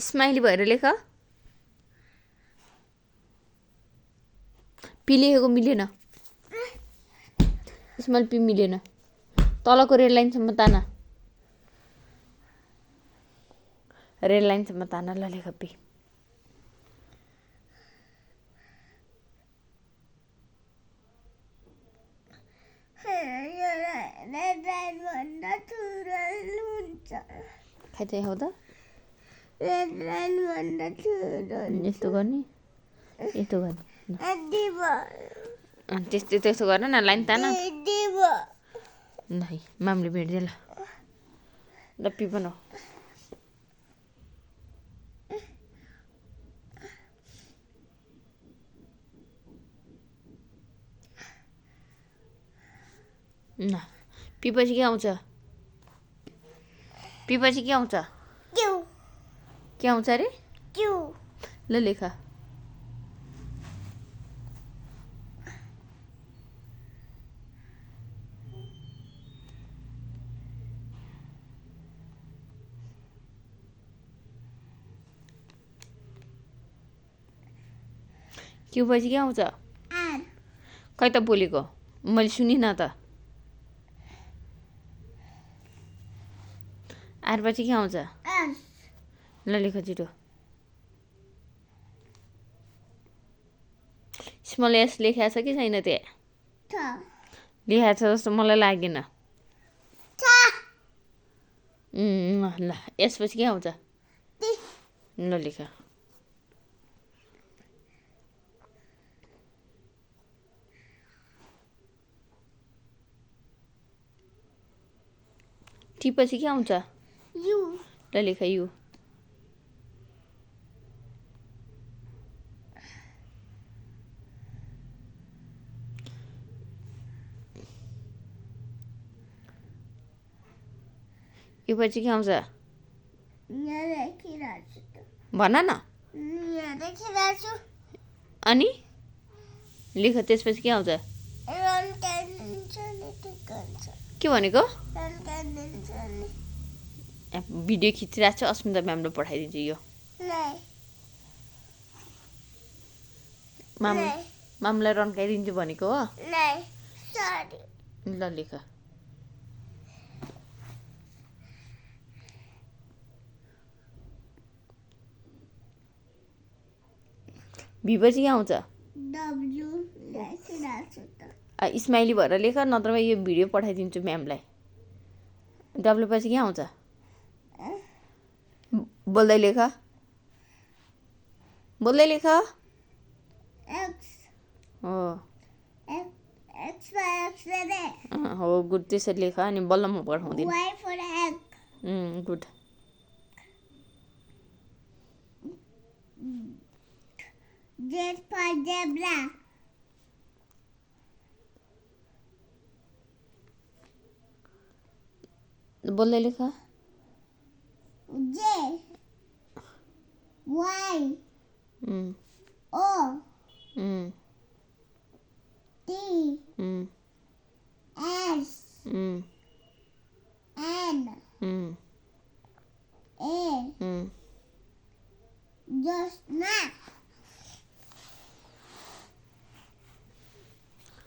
smiley भएर लेख P लेखेको मिलेन स्माइल पी मिलेन तलको रेड लाइनसम्म ताना रेड लाइनसम्म ताना ल लेख पी खै चाहिँ हो त यस्तो गर्ने यस्तो गर्ने त्यस्तो गर्न न लाइन तान नै मामले भेट्दै ल पी बनाऊ न पीपछि के आउँछ पीपछि के आउँछ के आउँछ अरे ल लेख क्यू पछि के आउँछ खै त बोलेको मैले सुनिनँ त आर पछि के आउँछ ल लेख छिटो स्मल एस लेखेको छ कि छैन त्यहाँ लेखेको छ जस्तो मलाई लागेन ल यसपछि के आउँछ ल लेख टी पछि के आउँछ ल लेख यु यो पछि के आउँछ भन न अनि लेख त्यसपछि के आउँछ के भनेको भिडियो खिचिरहेको छ अस्मिता म्यामले पठाइदिन्छु यो मामलाई रन्काइदिन्छु भनेको हो ल लेख भिपछि के आउँछ स्माइली भएर लेख नत्र यो भिडियो पठाइदिन्छु म्यामलाई डब्लु पछि के आउँछ बोल्दै लेख हो गुड त्यसरी लेख अनि बल्ल म पठाउँदिन गुड बोल्दै लेख